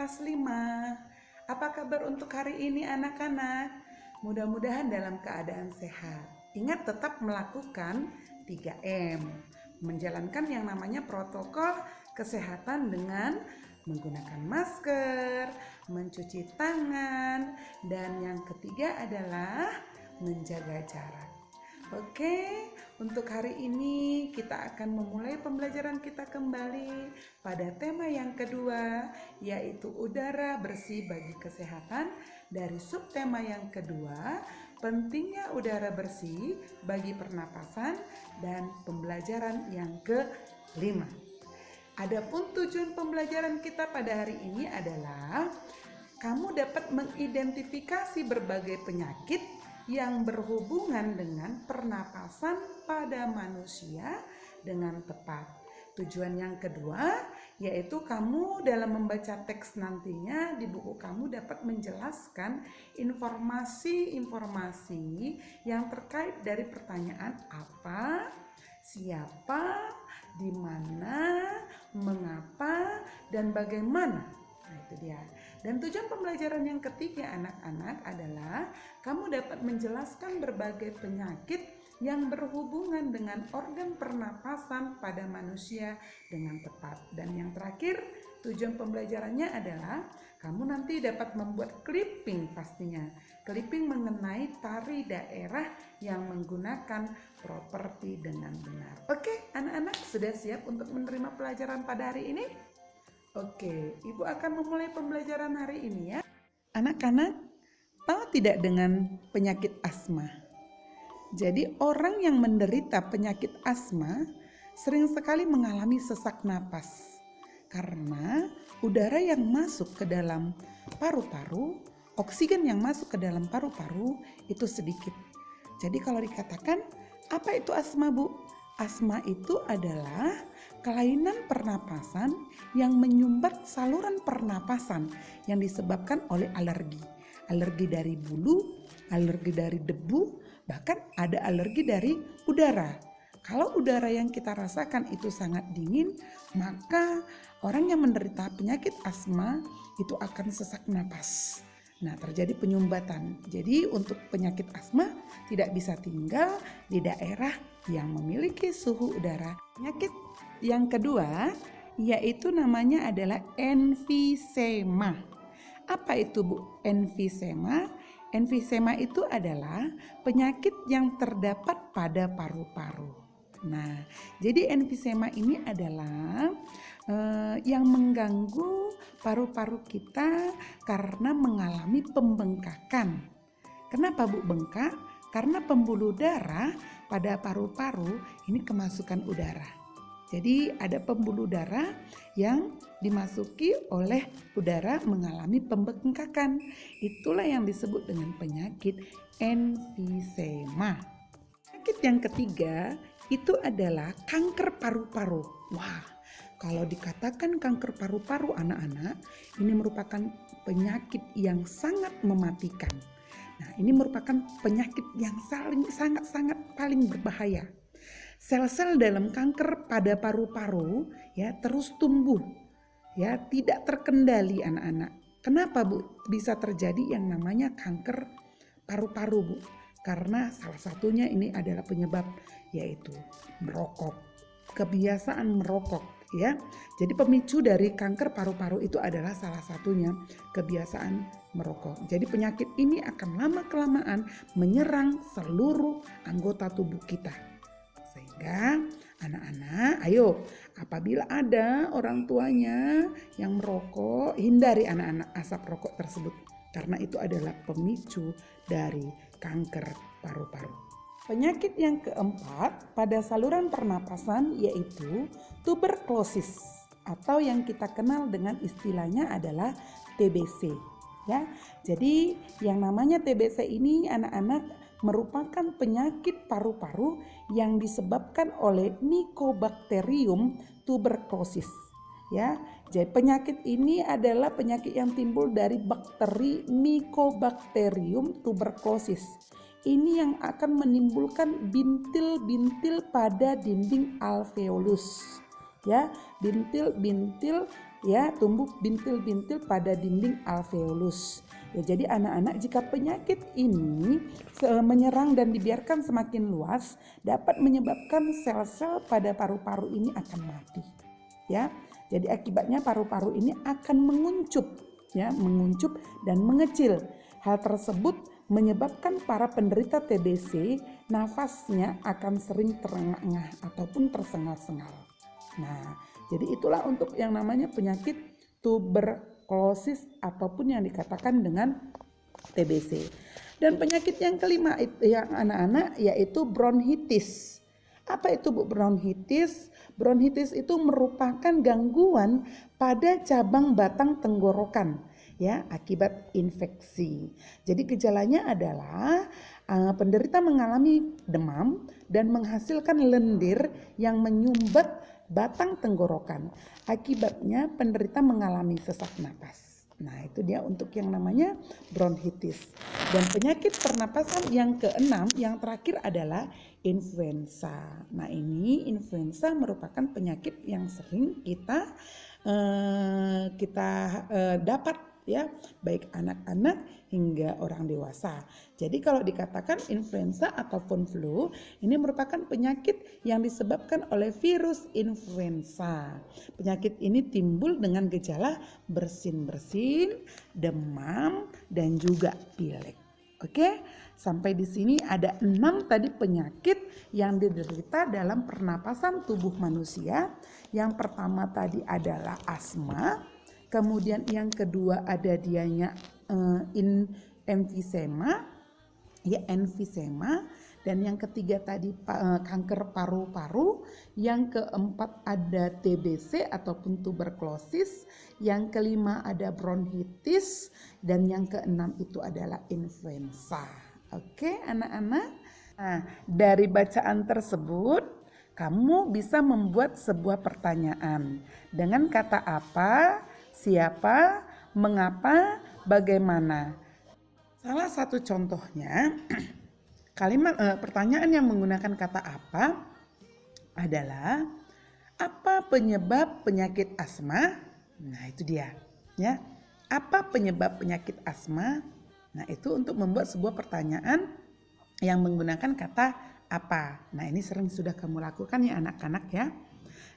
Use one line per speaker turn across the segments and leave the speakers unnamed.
kelas 5. Apa kabar untuk hari ini anak-anak? Mudah-mudahan dalam keadaan sehat. Ingat tetap melakukan 3M. Menjalankan yang namanya protokol kesehatan dengan menggunakan masker, mencuci tangan, dan yang ketiga adalah menjaga jarak. Oke, untuk hari ini kita akan memulai pembelajaran kita kembali pada tema yang kedua, yaitu udara bersih bagi kesehatan. Dari subtema yang kedua, pentingnya udara bersih bagi pernapasan, dan pembelajaran yang kelima. Adapun tujuan pembelajaran kita pada hari ini adalah kamu dapat mengidentifikasi berbagai penyakit yang berhubungan dengan pernapasan pada manusia dengan tepat. Tujuan yang kedua yaitu kamu dalam membaca teks nantinya di buku kamu dapat menjelaskan informasi-informasi yang terkait dari pertanyaan apa, siapa, di mana, mengapa, dan bagaimana. Nah, itu dia. Dan tujuan pembelajaran yang ketiga anak-anak adalah kamu dapat menjelaskan berbagai penyakit yang berhubungan dengan organ pernapasan pada manusia dengan tepat. Dan yang terakhir, tujuan pembelajarannya adalah kamu nanti dapat membuat clipping pastinya. Clipping mengenai tari daerah yang menggunakan properti dengan benar. Oke, anak-anak sudah siap untuk menerima pelajaran pada hari ini? Oke, Ibu akan memulai pembelajaran hari ini ya. Anak-anak, tahu tidak dengan penyakit asma? Jadi orang yang menderita penyakit asma sering sekali mengalami sesak napas karena udara yang masuk ke dalam paru-paru, oksigen yang masuk ke dalam paru-paru itu sedikit. Jadi kalau dikatakan, apa itu asma, Bu? Asma itu adalah kelainan pernapasan yang menyumbat saluran pernapasan yang disebabkan oleh alergi. Alergi dari bulu, alergi dari debu, bahkan ada alergi dari udara. Kalau udara yang kita rasakan itu sangat dingin, maka orang yang menderita penyakit asma itu akan sesak napas. Nah, terjadi penyumbatan. Jadi untuk penyakit asma tidak bisa tinggal di daerah yang memiliki suhu udara. Penyakit yang kedua yaitu namanya adalah emfisema. Apa itu, Bu? Emfisema? Emfisema itu adalah penyakit yang terdapat pada paru-paru. Nah, jadi emfisema ini adalah yang mengganggu paru-paru kita karena mengalami pembengkakan. Kenapa, Bu, bengkak? Karena pembuluh darah pada paru-paru ini kemasukan udara. Jadi ada pembuluh darah yang dimasuki oleh udara mengalami pembengkakan. Itulah yang disebut dengan penyakit emfisema. Penyakit yang ketiga itu adalah kanker paru-paru. Wah, kalau dikatakan kanker paru-paru anak-anak, ini merupakan penyakit yang sangat mematikan. Nah, ini merupakan penyakit yang sangat-sangat paling berbahaya. Sel-sel dalam kanker pada paru-paru ya terus tumbuh, ya tidak terkendali anak-anak. Kenapa, Bu, bisa terjadi yang namanya kanker paru-paru, Bu? Karena salah satunya ini adalah penyebab yaitu merokok. Kebiasaan merokok ya. Jadi pemicu dari kanker paru-paru itu adalah salah satunya kebiasaan merokok. Jadi penyakit ini akan lama-kelamaan menyerang seluruh anggota tubuh kita. Sehingga anak-anak, ayo apabila ada orang tuanya yang merokok, hindari anak-anak asap rokok tersebut. Karena itu adalah pemicu dari kanker paru-paru. Penyakit yang keempat pada saluran pernapasan yaitu tuberkulosis atau yang kita kenal dengan istilahnya adalah TBC. Ya, jadi yang namanya TBC ini anak-anak merupakan penyakit paru-paru yang disebabkan oleh Mycobacterium tuberculosis. Ya, jadi penyakit ini adalah penyakit yang timbul dari bakteri Mycobacterium tuberculosis. Ini yang akan menimbulkan bintil-bintil pada dinding alveolus. Ya, bintil-bintil ya tumbuh bintil-bintil pada dinding alveolus. Ya, jadi anak-anak jika penyakit ini menyerang dan dibiarkan semakin luas dapat menyebabkan sel-sel pada paru-paru ini akan mati. Ya, jadi akibatnya paru-paru ini akan menguncup, ya, menguncup dan mengecil. Hal tersebut menyebabkan para penderita TBC nafasnya akan sering terengah-engah ataupun tersengal-sengal. Nah, jadi itulah untuk yang namanya penyakit tuberkulosis ataupun yang dikatakan dengan TBC. Dan penyakit yang kelima yang anak-anak yaitu bronkitis. Apa itu bronkitis? Bronkitis itu merupakan gangguan pada cabang batang tenggorokan, ya, akibat infeksi. Jadi gejalanya adalah penderita mengalami demam dan menghasilkan lendir yang menyumbat batang tenggorokan. Akibatnya penderita mengalami sesak napas. Nah, itu dia untuk yang namanya bronkitis. Dan penyakit pernapasan yang keenam, yang terakhir adalah influenza. Nah, ini influenza merupakan penyakit yang sering kita dapat, ya, baik anak-anak hingga orang dewasa. Jadi kalau dikatakan influenza ataupun flu, ini merupakan penyakit yang disebabkan oleh virus influenza. Penyakit ini timbul dengan gejala bersin-bersin, demam, dan juga pilek. Oke, sampai di sini ada 6 tadi penyakit yang diderita dalam pernapasan tubuh manusia. Yang pertama tadi adalah asma. Kemudian yang kedua ada dianya emfisema, ya, emfisema. Dan yang ketiga tadi kanker paru-paru. Yang keempat ada TBC ataupun tuberkulosis. Yang kelima ada bronkitis. Dan yang keenam itu adalah influenza. Oke, anak-anak. Nah, dari bacaan tersebut kamu bisa membuat sebuah pertanyaan dengan kata apa, siapa, mengapa, bagaimana. Salah satu contohnya kalimat pertanyaan yang menggunakan kata apa adalah apa penyebab penyakit asma? Nah, itu dia, ya. Apa penyebab penyakit asma? Nah, itu untuk membuat sebuah pertanyaan yang menggunakan kata apa. Nah, ini sering sudah kamu lakukan ya anak-anak, ya.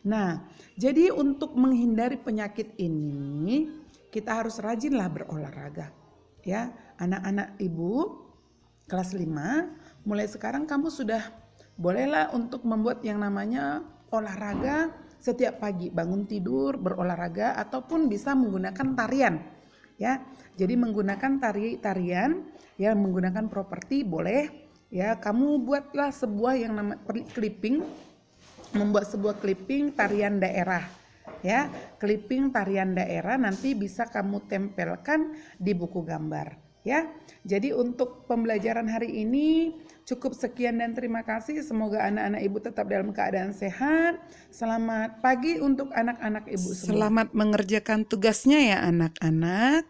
Nah, jadi untuk menghindari penyakit ini kita harus rajinlah berolahraga, ya. Anak-anak ibu kelas 5, mulai sekarang kamu sudah bolehlah untuk membuat yang namanya olahraga setiap pagi, bangun tidur berolahraga ataupun bisa menggunakan tarian, ya. Jadi menggunakan tarian, ya, menggunakan properti boleh, ya. Kamu buatlah sebuah yang namanya clipping, membuat sebuah clipping tarian daerah, ya. Clipping tarian daerah nanti bisa kamu tempelkan di buku gambar, ya. Jadi untuk pembelajaran hari ini cukup sekian dan terima kasih. Semoga anak-anak ibu tetap dalam keadaan sehat. Selamat pagi untuk anak-anak ibu semua. Selamat mengerjakan tugasnya ya anak-anak.